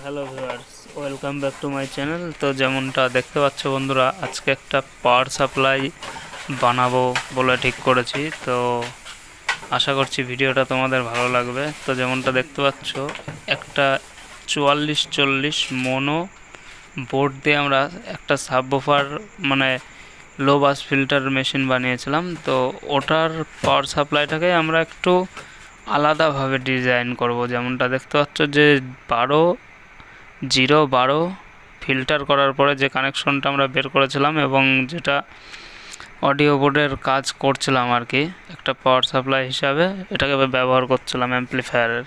Hello viewers, welcome back to my channel. তো যেমনটা দেখতে পাচ্ছ বন্ধুরা, আজকে একটা পাওয়ার সাপ্লাই বানাবো বলে ঠিক করেছি। তো আশা করছি ভিডিওটা তোমাদের ভালো লাগবে। তো যেমনটা দেখতে পাচ্ছ, একটা 44-40 মোনো বোর্ড দিয়ে আমরা একটা সাবওুফার মানে লো বাস ফিল্টার মেশিন বানিয়েছিলাম। তো ওটার পাওয়ার সাপ্লাইটাকে আমরা একটু আলাদাভাবে ডিজাইন করব। যেমনটা দেখতে পাচ্ছ যে 12 ফিল্টার করার পরে যে কানেকশনটা আমরা বের করেছিলাম এবং যেটা অডিও বোর্ডের কাজ করছিলাম আর কি, একটা পাওয়ার সাপ্লাই হিসাবে এটাকে ব্যবহার করছিলাম অ্যাম্পলিফায়ারের।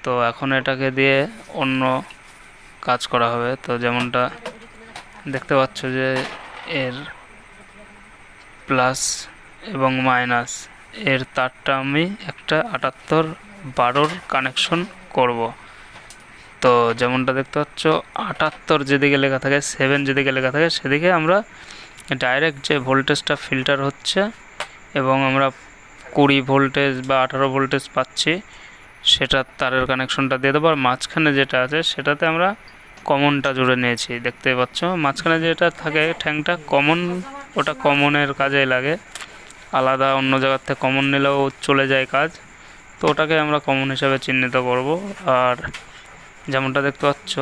তো এখন এটাকে দিয়ে অন্য কাজ করা হবে। তো যেমনটা দেখতে পাচ্ছ যে এর প্লাস এবং মাইনাস এর তারটা আমি একটা 78-12 কানেকশন করব। তো যেমনটা দেখতে পাচ্ছ 78 যেদিকে লেখা থাকে, 7 যেদিকে লেখা থাকে সেদিকে আমরা ডাইরেক্ট যে ভোল্টেজটা ফিল্টার হচ্ছে এবং আমরা 20 ভোল্টেজ বা 18 ভোল্টেজ পাচ্ছি, সেটা তারের কানেকশনটা দিয়ে দেবো। আর মাঝখানে যেটা আছে সেটাতে আমরা কমনটা জুড়ে নিয়েছি, দেখতে পাচ্ছ। মাঝখানে যেটা থাকে ঠ্যাংটা কমন, ওটা কমনের কাজে লাগে। আলাদা অন্য জায়গার থেকে কমন নিলেও চলে যায় কাজ, তো ওটাকে আমরা কমন হিসাবে চিহ্নিত করব। আর যেমনটা দেখতে পাচ্ছ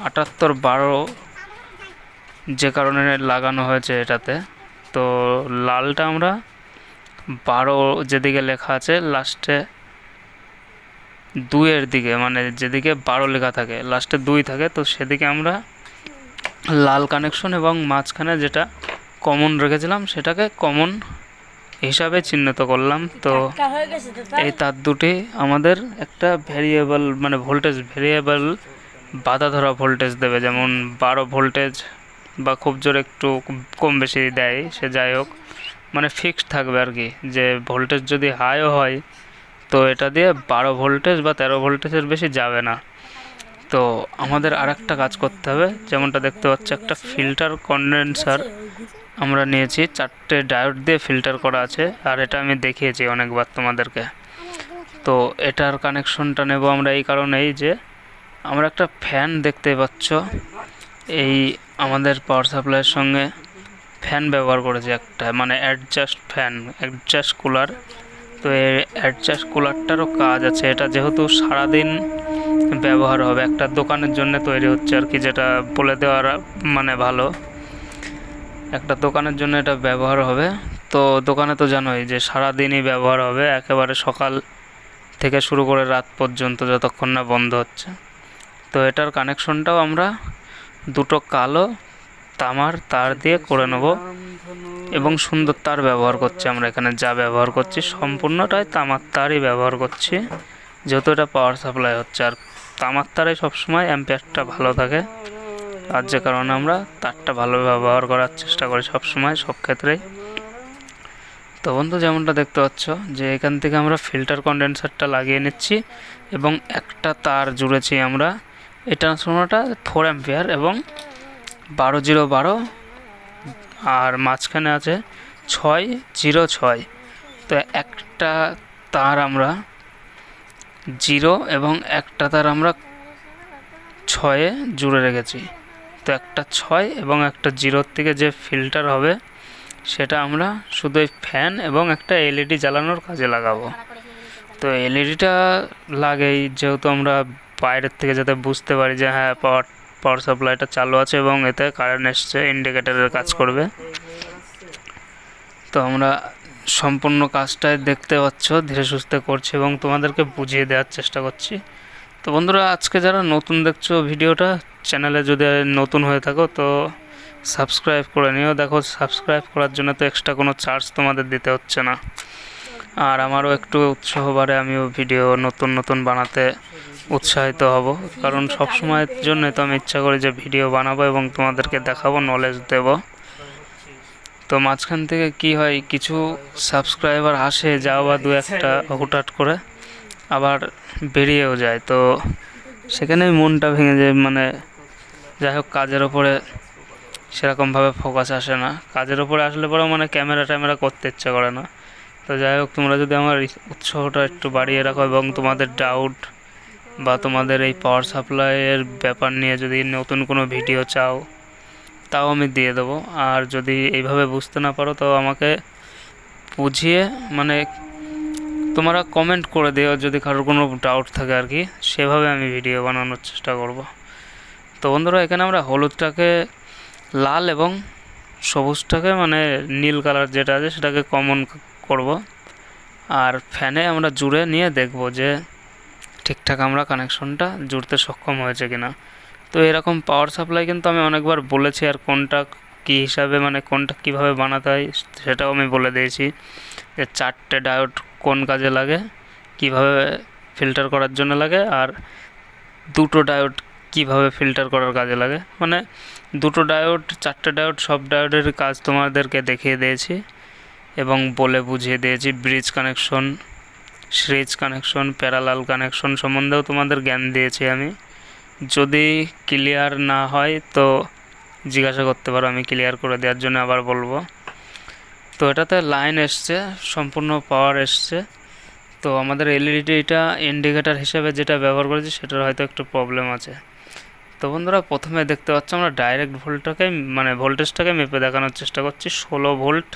78-12 যে কারণে লাগানো হয়েছে এটাতে, তো লালটা আমরা 12 যেদিকে লেখা আছে লাস্টে 2-এর দিকে, মানে যেদিকে 12 লেখা থাকে লাস্টে 2 থাকে, তো সেদিকে আমরা লাল কানেকশন এবং মাঝখানে যেটা কমন রেখেছিলাম সেটাকে কমন হিসাবে চিহ্নিত করলাম। তো এই তার দুটি আমাদের একটা ভেরিয়েবল মানে ভোল্টেজ ভেরিয়েবল বাধা ধরা ভোল্টেজ দেবে, যেমন 12 ভোল্টেজ বা খুব জোরে একটু কম বেশি দেয়, সে যাই হোক, মানে ফিক্সড থাকবে আর কি। যে ভোল্টেজ যদি হাইও হয় তো এটা দিয়ে 12 ভোল্টেজ বা 13 ভোল্টেজের বেশি যাবে না। তো আমাদের আর একটা কাজ করতে হবে। যেমনটা দেখতে পাচ্ছি একটা ফিল্টার কন্ডেন্সার আমরা নিয়েছি, 4টে ডায়োড দিয়ে ফিল্টার করা আছে, আর এটা আমি দেখিয়েছি অনেকবার তোমাদেরকে। তো এটার কানেকশনটা নেব আমরা এই কারণেই যে আমরা একটা ফ্যান দেখতে পাচ্ছ, এই আমাদের পাওয়ার সাপ্লাইয়ের সঙ্গে ফ্যান ব্যবহার করেছি একটা, মানে অ্যাডজাস্ট কুলার। তো এই অ্যাডজাস্ট কুলারটারও কাজ আছে। এটা যেহেতু সারাদিন ব্যবহার হবে, একটা দোকানের জন্য তৈরি হচ্ছে আর কি, যেটা বলে দেওয়ার মানে ভালো, একটা দোকানের জন্য এটা ব্যবহার হবে। তো দোকানে তো জানোই যে সারাদিনই ব্যবহার হবে, একেবারে সকাল থেকে শুরু করে রাত পর্যন্ত, যতক্ষণ না বন্ধ হচ্ছে। তো এটার কানেকশনটাও আমরা দুটো কালো তামার তার দিয়ে করে নেব এবং সুন্দর তার ব্যবহার করছি। আমরা এখানে যা ব্যবহার করছি সম্পূর্ণটাই তামার তারই ব্যবহার করছি, যেহেতু এটা পাওয়ার সাপ্লাই হচ্ছে। আর তামার তারে সবসময় অ্যাম্পিয়ারটা ভালো থাকে, আর যে কারণে আমরা তারটা ভালো ব্যবহার করার চেষ্টা করি সবসময়, সব ক্ষেত্রেই। তো বন্ধু যেমনটা দেখতে পাচ্ছ যে এখান থেকে আমরা ফিল্টার কন্ডেন্সারটা লাগিয়ে নিচ্ছি এবং একটা তার জুড়েছি আমরা। এই ট্রান্সফর্মারটা 4 অ্যাম্পিয়ার এবং 12-0-12, আর মাঝখানে আছে 6-0-6। তো একটা তার আমরা 0 এবং একটা তার আমরা 6-এ জুড়ে রেখেছি। তো একটা 6 এবং একটা 0-র থেকে যে ফিল্টার হবে সেটা আমরা শুধু এই ফ্যান এবং একটা এলইডি জ্বালানোর কাজে লাগাবো। তো এলইডিটা লাগেই যেহেতু আমরা বাইরের থেকে যাতে বুঝতে পারি যে হ্যাঁ পাওয়ার সাপ্লাইটা চালু আছে এবং এতে কারেন্ট এসছে, ইন্ডিকেটরের কাজ করবে। তো আমরা সম্পূর্ণ কাজটাই দেখতে পাচ্ছ ধীরে সুস্থে করছি এবং তোমাদেরকে বুঝিয়ে দেওয়ার চেষ্টা করছি। তো বন্ধুরা, আজকে যারা নতুন দেখছো ভিডিওটা, চ্যানেলে যদি নতুন হয়ে থাকো তো সাবস্ক্রাইব করে নিও। দেখো, সাবস্ক্রাইব করার জন্য তো এক্সট্রা কোনো চার্জ তোমাদের দিতে হচ্ছে না, আর আমারও একটু উৎসাহ বাড়ে, আমিও ভিডিও নতুন বানাতে উৎসাহিত হব। কারণ সব সময়ের জন্যই তো আমি ইচ্ছা করি যে ভিডিও বানাবো এবং তোমাদেরকে দেখাবো, নলেজ দেব। তো মাঝখান থেকে কি হয়, কিছু সাবস্ক্রাইবার আসে যাও বা দু একটা হুটহাট করে আবার বেরিয়েও যায়। তো সেখানেই মনটা ভেঙে যায়, মানে যাই হোক, কাজের ওপরে সেরকমভাবে ফোকাস আসে না। কাজের ওপরে আসলে পরেও মানে ক্যামেরা করতে ইচ্ছা করে না। তো যাই হোক, তোমরা যদি আমার উৎসাহটা একটু বাড়িয়ে রাখো এবং তোমাদের ডাউট বা তোমাদের এই পাওয়ার সাপ্লাইয়ের ব্যাপার নিয়ে যদি নতুন কোনো ভিডিও চাও তাও আমি দিয়ে দেবো। আর যদি এইভাবে বুঝতে না পারো তো আমাকে বুঝিয়ে মানে তোমরা কমেন্ট করে দিও যদি কারোর কোনো ডাউট থাকে আর কি, সেভাবে আমি ভিডিও বানানোর চেষ্টা করব। তো বন্ধুরা এখানে আমরা হলুদটাকে লাল এবং সবুজটাকে মানে নীল কালার যেটা আছে সেটাকে কমন করব। আর ফ্যানে আমরা জুড়ে নিয়ে দেখব যে ঠিকঠাক আমরা কানেকশনটা জুড়তে সক্ষম হয়েছে কিনা। তো এরকম পাওয়ার সাপ্লাই কিন্তু আমি অনেকবার বলেছি, আর কোনটা কী হিসাবে মানে কোনটা কীভাবে বানাতে হয় সেটাও আমি বলে দিয়েছি, যে 4টে ডায়োড কোন কাজে লাগে, কিভাবে ফিল্টার করার জন্য লাগে, আর 2টো ডায়োড কিভাবে ফিল্টার করার কাজে লাগে। মানে 2টো ডায়োড 4টে ডায়োড সব ডায়োডের কাজ তোমাদেরকে দেখিয়ে দিয়েছি এবং বলে বুঝিয়ে দিয়েছি। Bridge connection, series connection, parallel connection সম্বন্ধেও তোমাদের জ্ঞান দিয়েছি আমি। যদি ক্লিয়ার না হয় তো জিজ্ঞাসা করতে পারো, আমি ক্লিয়ার করে দেওয়ার জন্য আবার বলবো। তো এটাতে লাইন এসছে, সম্পূর্ণ পাওয়ার এসছে। তো আমাদের এলইডিটা ইন্ডিকেটার হিসেবে যেটা ব্যবহার করেছি সেটার হয়তো একটু প্রবলেম আছে। তো বন্ধুরা প্রথমে দেখতে পাচ্ছ আমরা ডাইরেক্ট ভোল্টটাকে মানে ভোল্টেজটাকে মেপে দেখানোর চেষ্টা করছি। 16 ভোল্ট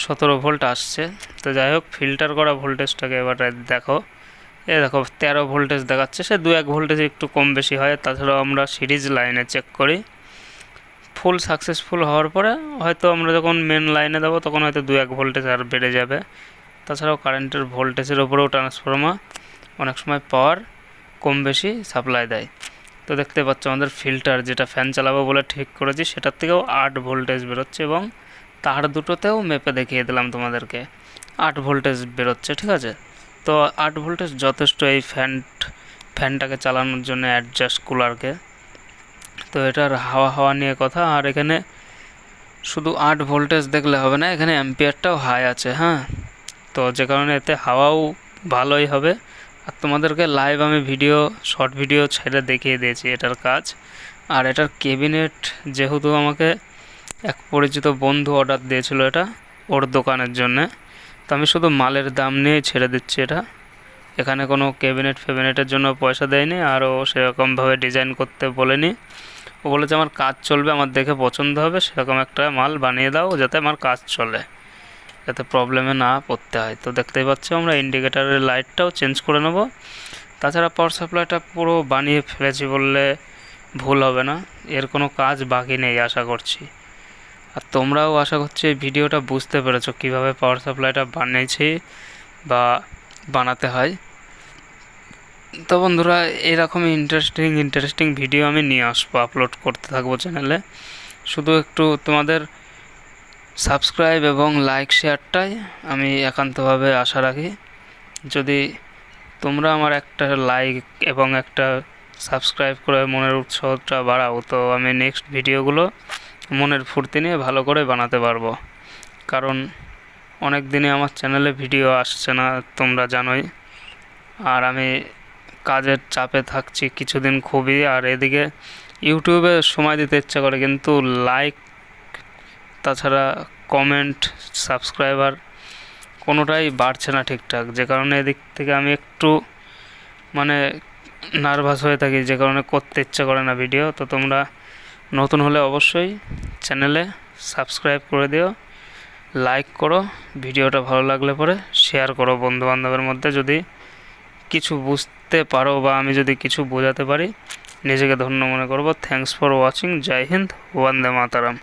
17 ভোল্ট আসছে। তো যাই হোক, ফিল্টার করা ভোল্টেজটাকে এবার দেখো, দেখো 13 ভোল্টেজ দেখাচ্ছে। সে 2-1 ভোল্টেজ একটু কম বেশি হয়। তাছাড়াও আমরা সিরিজ লাইনে চেক করি, ফুল সাকসেসফুল হওয়ার পরে হয়তো আমরা যখন মেন লাইনে দেবো তখন হয়তো 2-1 ভোল্টেজ আর বেড়ে যাবে। তাছাড়াও কারেন্টের ভোল্টেজের ওপরেও ট্রান্সফর্মার অনেক সময় পাওয়ার কম বেশি সাপ্লাই দেয়। তো দেখতে পাচ্ছ আমাদের ফিল্টার যেটা ফ্যান চালাবো বলে ঠিক করেছি সেটার থেকেও 8 ভোল্টেজ বেরোচ্ছে, এবং তার দুটোতেও মেপে দেখিয়ে দিলাম তোমাদেরকে 8 ভোল্টেজ বেরোচ্ছে। ঠিক আছে, তো 8 ভোল্টেজ যথেষ্ট এই ফ্যানটাকে চালানোর জন্য, অ্যাডজাস্ট কুলারকে। তো এটার হাওয়া নিয়ে কথা। আর এখানে শুধু 8 ভোল্টেজ দেখলে হবে না, এখানে অ্যাম্পিয়ারটাও হাই আছে। হ্যাঁ, তো যে কারণে এতে হাওয়াও ভালোই হবে। আর তোমাদেরকে লাইভ আমি শর্ট ভিডিও ছেড়ে দেখিয়ে দিয়েছি এটার কাজ। আর এটার ক্যাবিনেট যেহেতু আমাকে এক পরিচিত বন্ধু অর্ডার দিয়েছিল এটা ওর দোকানের জন্যে, তো আমি শুধু মালের দাম নিয়ে ছেড়ে দিচ্ছি এটা। এখানে কোনো ফ্যাবিনেটের জন্য পয়সা দেয়নি, আর ও সেরকমভাবে ডিজাইন করতে বলেনি। ও বলেছে আমার কাজ চলবে, আমার দেখে পছন্দ হবে সেরকম একটা মাল বানিয়ে দাও যাতে আমার কাজ চলে, যাতে প্রবলেমে না পড়তে হয়। তো দেখতেই পাচ্ছ আমরা ইন্ডিকেটারের লাইটটাও চেঞ্জ করে নেব। তাছাড়া পাওয়ার সাপ্লাইটা পুরো বানিয়ে ফেলেছি বললে ভুল হবে না, এর কোনো কাজ বাকি নেই আশা করছি। আর তোমরাও আশা করছি এই ভিডিওটা বুঝতে পেরেছো কীভাবে পাওয়ার সাপ্লাইটা বানিয়েছি বা বানাতে হয়। তো বন্ধুরা এরকমই ইন্টারেস্টিং ভিডিও আমি নিয়ে আসবো, আপলোড করতে থাকবো চ্যানেলে। শুধু একটু তোমাদের সাবস্ক্রাইব এবং লাইক শেয়ারটাই আমি একান্তভাবে আশা রাখি। যদি তোমরা আমার একটা লাইক এবং একটা সাবস্ক্রাইব করে মনের উৎসাহটা বাড়াও, তো আমি নেক্সট ভিডিওগুলো মনের ফুর্তি নিয়ে ভালো করে বানাতে পারবো। কারণ অনেক দিনে আমার চ্যানেলে ভিডিও আসছে না, তোমরা জানোই। আর আমি কাজের চাপে থাকছি কিছুদিন খুবই, আর এদিকে ইউটিউবে সময় দিতে ইচ্ছা করে কিন্তু লাইক তাছাড়া কমেন্ট সাবস্ক্রাইবার কোনোটাই বাড়ছে না ঠিকঠাক, যে কারণে এদিক থেকে আমি একটু মানে নার্ভাস হয়ে থাকি, যে কারণে করতে ইচ্ছা করে না ভিডিও। তো তোমরা নতুন হলে অবশ্যই চ্যানেলে সাবস্ক্রাইব করে দিও, লাইক করো, ভিডিওটা ভালো লাগলে পরে শেয়ার করো বন্ধুবান্ধবের মধ্যে। যদি কিছু বুঝতে পারো বা আমি যদি কিছু বোঝাতে পারি নিজেকে ধন্য মনে করব। Thanks for watching. জয় হিন্দ, বন্দে মাতারাম।